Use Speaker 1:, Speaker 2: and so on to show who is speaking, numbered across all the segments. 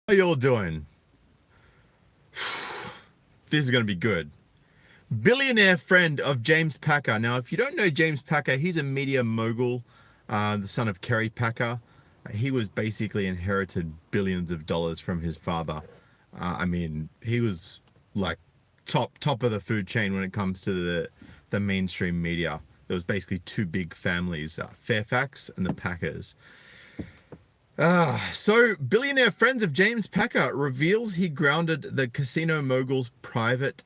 Speaker 1: How y'all doing? This is going to be good. Billionaire friend of James Packer. Now, if you don't know James Packer, he's a media mogul, the son of Kerry Packer. He was basically inherited billions of dollars from his father. I mean, he was like top of the food chain when it comes to the mainstream media. There was basically two big families, Fairfax and the Packers. So billionaire friends of James Packer reveals he grounded the casino mogul's private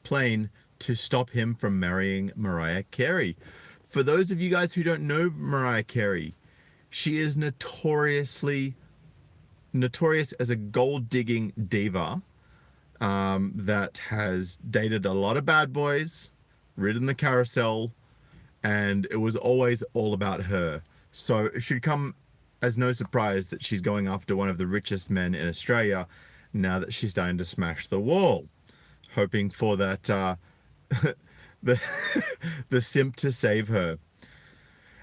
Speaker 1: plane to stop him from marrying Mariah Carey. For those of you guys who don't know Mariah Carey, she is notorious as a gold-digging diva that has dated a lot of bad boys, ridden the carousel, and it was always all about her. So it should come as no surprise that she's going after one of the richest men in Australia now that she's starting to smash the wall, hoping for that the simp to save her.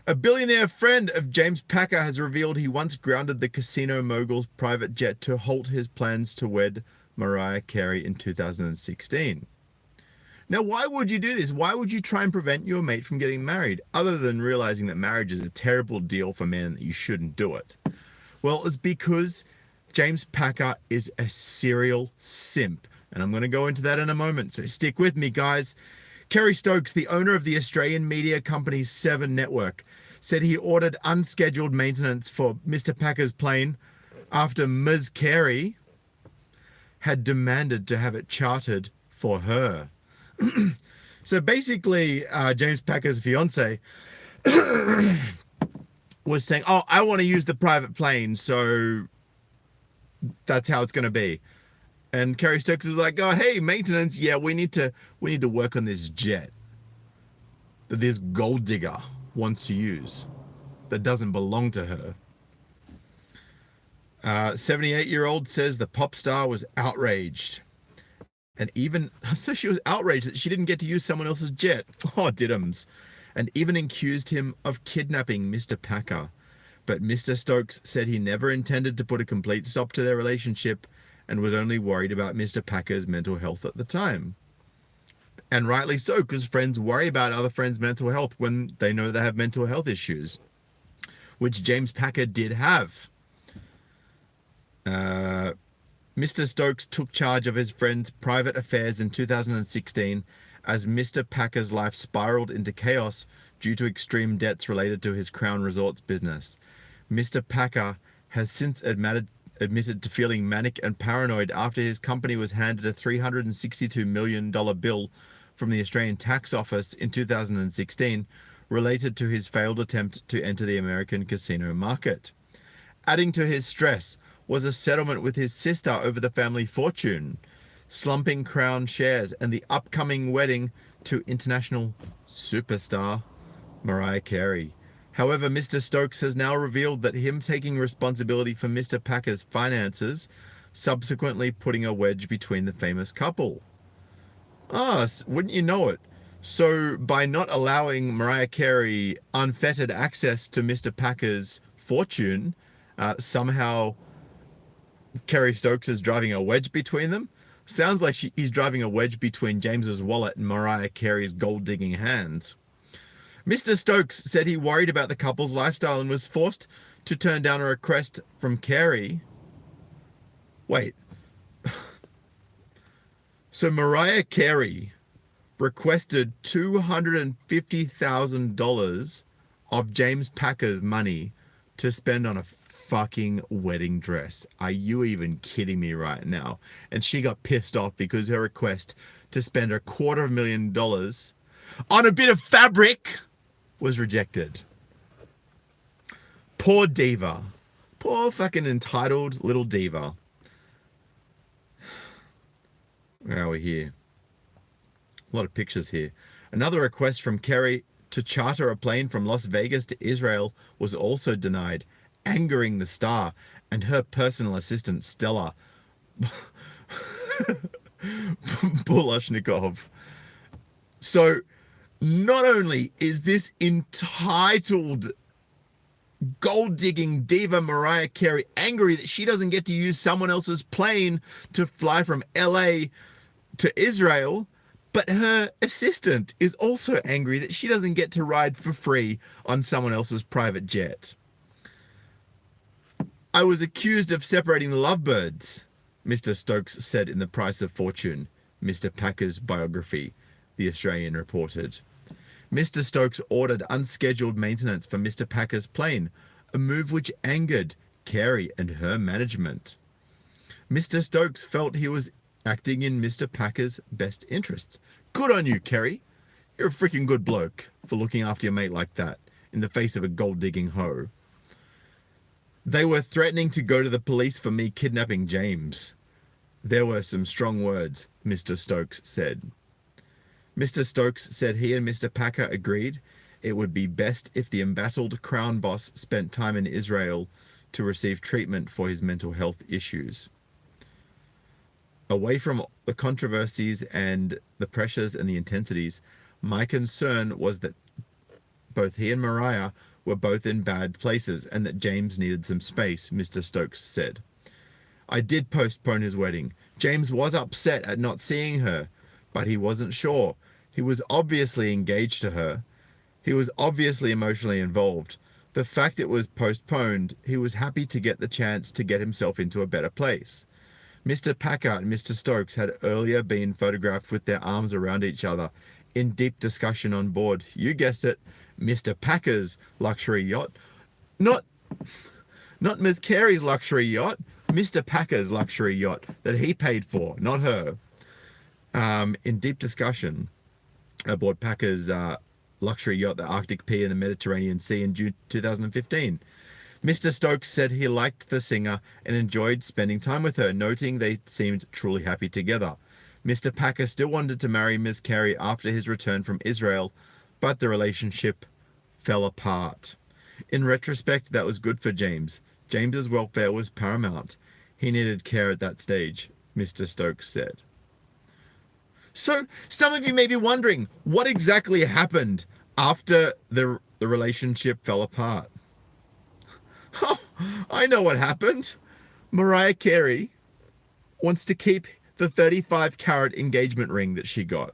Speaker 1: A billionaire friend of James Packer has revealed he once grounded the casino mogul's private jet to halt his plans to wed Mariah Carey in 2016. Now, why would you do this? Why would you try and prevent your mate from getting married, other than realizing that marriage is a terrible deal for men and that you shouldn't do it? Well, it's because James Packer is a serial simp, and I'm going to go into that in a moment, so stick with me, guys. Kerry Stokes, the owner of the Australian media company Seven Network, said he ordered unscheduled maintenance for Mr. Packer's plane after Ms. Carey had demanded to have it chartered for her. So basically, James Packer's fiance was saying, "Oh, I want to use the private plane, so that's how it's going to be." And Kerry Stokes is like, "Oh, hey, maintenance. Yeah, we need to work on this jet that this gold digger wants to use that doesn't belong to her." 78-year-old says the pop star was outraged. And even so, she was outraged that she didn't get to use someone else's jet. Oh, diddums. And even accused him of kidnapping Mr. Packer. But Mr. Stokes said he never intended to put a complete stop to their relationship and was only worried about Mr. Packer's mental health at the time. And rightly so, because friends worry about other friends' mental health when they know they have mental health issues, which James Packer did have. Mr. Stokes took charge of his friend's private affairs in 2016 as Mr. Packer's life spiraled into chaos due to extreme debts related to his Crown Resorts business. Mr. Packer has since admitted to feeling manic and paranoid after his company was handed a $362 million bill from the Australian Tax Office in 2016 related to his failed attempt to enter the American casino market. Adding to his stress was a settlement with his sister over the family fortune, slumping Crown shares, and the upcoming wedding to international superstar Mariah Carey. However, Mr. Stokes has now revealed that him taking responsibility for Mr. Packer's finances, subsequently putting a wedge between the famous couple. Wouldn't you know it? So by not allowing Mariah Carey unfettered access to Mr. Packer's fortune, somehow Kerry Stokes is driving a wedge between them. Sounds like he's driving a wedge between James's wallet and Mariah Carey's gold-digging hands. Mr. Stokes said he worried about the couple's lifestyle and was forced to turn down a request from Carey. Wait. So Mariah Carey requested $250,000 of James Packer's money to spend on a fucking wedding dress. Are you even kidding me right now? And she got pissed off because her request to spend $250,000 on a bit of fabric was rejected. Poor diva. Poor fucking entitled little diva. Where are we here? A lot of pictures here. Another request from Kerry to charter a plane from Las Vegas to Israel was also denied, angering the star and her personal assistant Stella Bulashnikov. So not only is this entitled gold-digging diva Mariah Carey angry that she doesn't get to use someone else's plane to fly from LA to Israel, but her assistant is also angry that she doesn't get to ride for free on someone else's private jet. I was accused of separating the lovebirds, Mr. Stokes said in The Price of Fortune, Mr. Packer's biography, The Australian reported. Mr. Stokes ordered unscheduled maintenance for Mr. Packer's plane, a move which angered Carey and her management. Mr. Stokes felt he was acting in Mr. Packer's best interests. Good on you, Carey. You're a freaking good bloke for looking after your mate like that in the face of a gold-digging hoe. They were threatening to go to the police for me kidnapping James. There were some strong words, Mr. Stokes said. Mr. Stokes said he and Mr. Packer agreed it would be best if the embattled Crown boss spent time in Israel to receive treatment for his mental health issues. Away from the controversies and the pressures and the intensities, my concern was that both he and Mariah were both in bad places and that James needed some space, Mr. Stokes said. I did postpone his wedding. James was upset at not seeing her, but he wasn't sure. He was obviously engaged to her. He was obviously emotionally involved. The fact it was postponed, he was happy to get the chance to get himself into a better place. Mr. Packer and Mr. Stokes had earlier been photographed with their arms around each other in deep discussion on board. You guessed it, Mr. Packer's luxury yacht. Not Ms. Carey's luxury yacht, Mr. Packer's luxury yacht that he paid for, not her. In deep discussion aboard Packer's luxury yacht, the Arctic P in the Mediterranean Sea in June 2015. Mr. Stokes said he liked the singer and enjoyed spending time with her, noting they seemed truly happy together. Mr. Packer still wanted to marry Ms. Carey after his return from Israel, but the relationship fell apart. In retrospect, that was good for James. James's welfare was paramount. He needed care at that stage, Mr. Stokes said. So, some of you may be wondering, what exactly happened after the relationship fell apart? Oh, I know what happened. Mariah Carey wants to keep the 35-carat engagement ring that she got,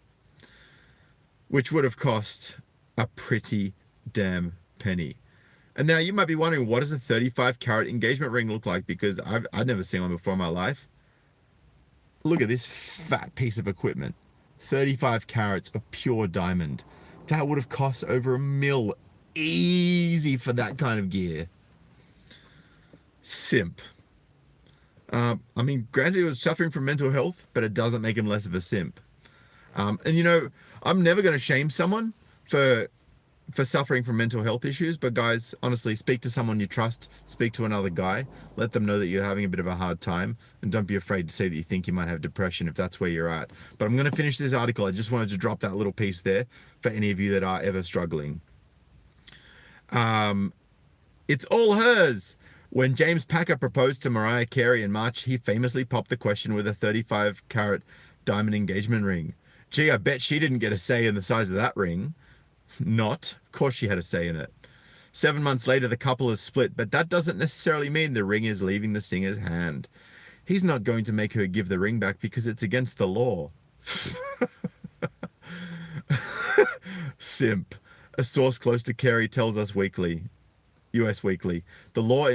Speaker 1: which would have cost a pretty damn penny. And now you might be wondering, what does a 35-carat engagement ring look like? Because I've never seen one before in my life. Look at this fat piece of equipment. 35 carats of pure diamond. That would have cost over $1 million easy for that kind of gear. Simp. I mean, granted, he was suffering from mental health, but it doesn't make him less of a simp. And you know, I'm never going to shame someone for suffering from mental health issues, but guys, honestly, speak to someone you trust, speak to another guy, let them know that you're having a bit of a hard time, and don't be afraid to say that you think you might have depression if that's where you're at. But I'm going to finish this article. I just wanted to drop that little piece there for any of you that are ever struggling. It's all hers. When James Packer proposed to Mariah Carey in March, he famously popped the question with a 35-carat diamond engagement ring. Gee, I bet she didn't get a say in the size of that ring. Not. Of course she had a say in it. 7 months later, the couple is split, but that doesn't necessarily mean the ring is leaving the singer's hand. He's not going to make her give the ring back because it's against the law. Simp. A source close to Carey tells us Weekly, US Weekly, the law...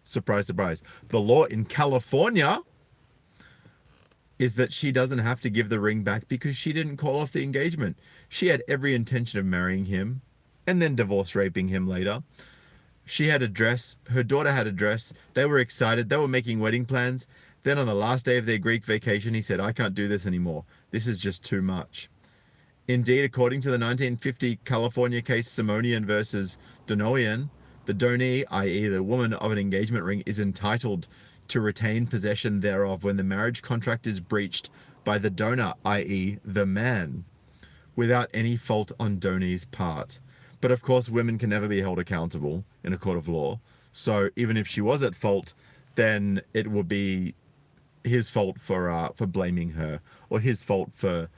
Speaker 1: surprise, surprise. The law in California is that she doesn't have to give the ring back because she didn't call off the engagement. She had every intention of marrying him and then divorce raping him later. She had a dress. Her daughter had a dress. They were excited. They were making wedding plans. Then on the last day of their Greek vacation, he said, I can't do this anymore. This is just too much. Indeed, according to the 1950 California case Simonian versus Donoian, the donee, i.e. the woman of an engagement ring, is entitled to retain possession thereof when the marriage contract is breached by the donor, i.e. the man, without any fault on donee's part. But of course, women can never be held accountable in a court of law. So even if she was at fault, then it would be his fault for blaming her, or his fault for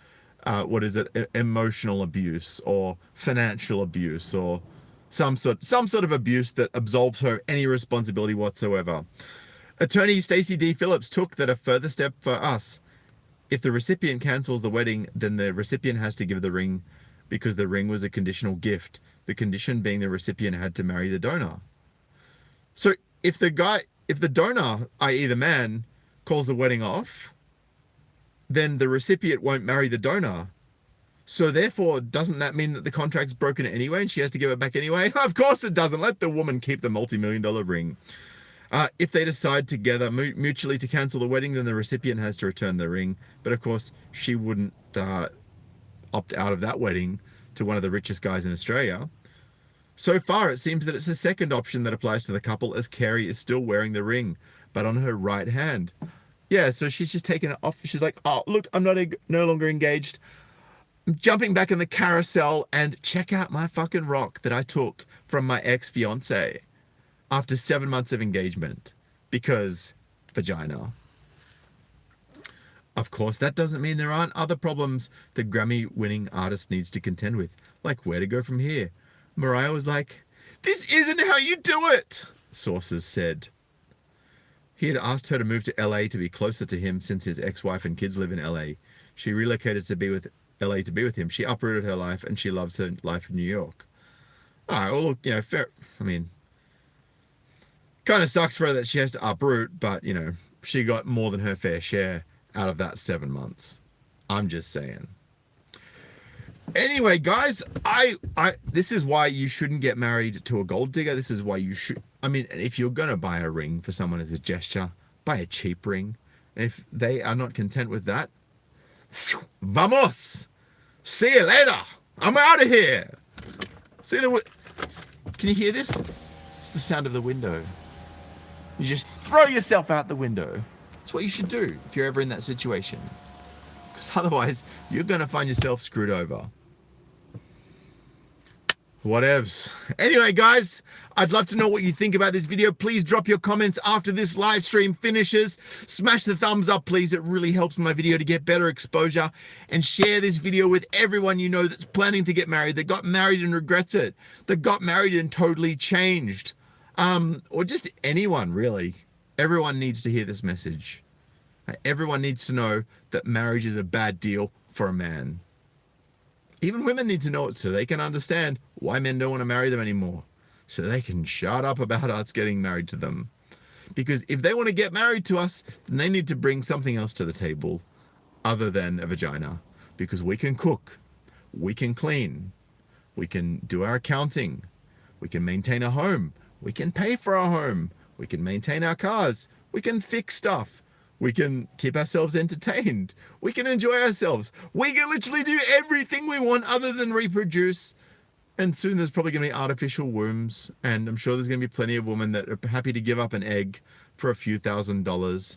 Speaker 1: emotional abuse or financial abuse or some sort of abuse that absolves her of any responsibility whatsoever. Attorney Stacey D. Phillips took that a further step for us. If the recipient cancels the wedding, then the recipient has to give the ring because the ring was a conditional gift. The condition being the recipient had to marry the donor. So if the donor, i.e. the man, calls the wedding off, then the recipient won't marry the donor. So therefore, doesn't that mean that the contract's broken anyway and she has to give it back anyway? Of course it doesn't. Let the woman keep the multi-million-dollar ring. If they decide together mutually to cancel the wedding, then the recipient has to return the ring. But of course, she wouldn't opt out of that wedding to one of the richest guys in Australia. So far, it seems that it's the second option that applies to the couple, as Carrie is still wearing the ring, but on her right hand. Yeah, so she's just taken it off. She's like, oh, look, I'm no longer engaged. I'm jumping back in the carousel, and check out my fucking rock that I took from my ex-fiance after 7 months of engagement, because vagina. Of course, that doesn't mean there aren't other problems the Grammy-winning artist needs to contend with, like where to go from here. Mariah was like, "This isn't how you do it," sources said. He had asked her to move to LA to be closer to him since his ex-wife and kids live in LA. She relocated to be with LA to be with him. She uprooted her life, and she loves her life in New York. All right, well, look, you know, fair. I mean, kind of sucks for her that she has to uproot, but, you know, she got more than her fair share out of that 7 months. I'm just saying. Anyway, guys, this is why you shouldn't get married to a gold digger. This is why you should. I mean, if you're going to buy a ring for someone as a gesture, buy a cheap ring. And if they are not content with that, vamos! See you later! I'm out of here! Can you hear this? It's the sound of the window. You just throw yourself out the window. That's what you should do if you're ever in that situation. Because otherwise, you're going to find yourself screwed over. Whatevs. Anyway, guys, I'd love to know what you think about this video. Please drop your comments after this live stream finishes. Smash the thumbs up, please. It really helps my video to get better exposure. And share this video with everyone you know that's planning to get married, that got married and regrets it, that got married and totally changed. Or just anyone, really. Everyone needs to hear this message. Everyone needs to know that marriage is a bad deal for a man. Even women need to know it so they can understand why men don't want to marry them anymore. So they can shut up about us getting married to them. Because if they want to get married to us, then they need to bring something else to the table other than a vagina. Because we can cook, we can clean, we can do our accounting, we can maintain a home, we can pay for our home, we can maintain our cars, we can fix stuff. We can keep ourselves entertained. We can enjoy ourselves. We can literally do everything we want other than reproduce. And soon there's probably going to be artificial wombs. And I'm sure there's going to be plenty of women that are happy to give up an egg for a few $1,000s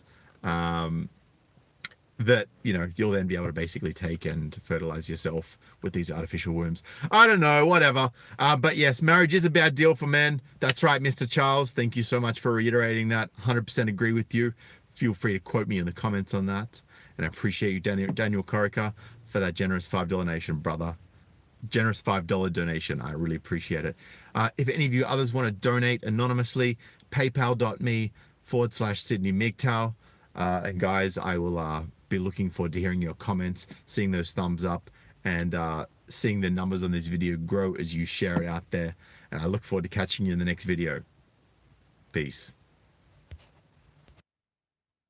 Speaker 1: that, you know, you'll then be able to basically take and fertilize yourself with these artificial wombs. I don't know, whatever. But yes, marriage is a bad deal for men. That's right, Mr. Charles. Thank you so much for reiterating that. 100% agree with you. Feel free to quote me in the comments on that. And I appreciate you, Daniel Corica, for that generous $5 donation, brother. Generous $5 donation. I really appreciate it. If any of you others want to donate anonymously, paypal.me/Sydney MGTOW. And guys, I will be looking forward to hearing your comments, seeing those thumbs up, and seeing the numbers on this video grow as you share it out there. And I look forward to catching you in the next video. Peace.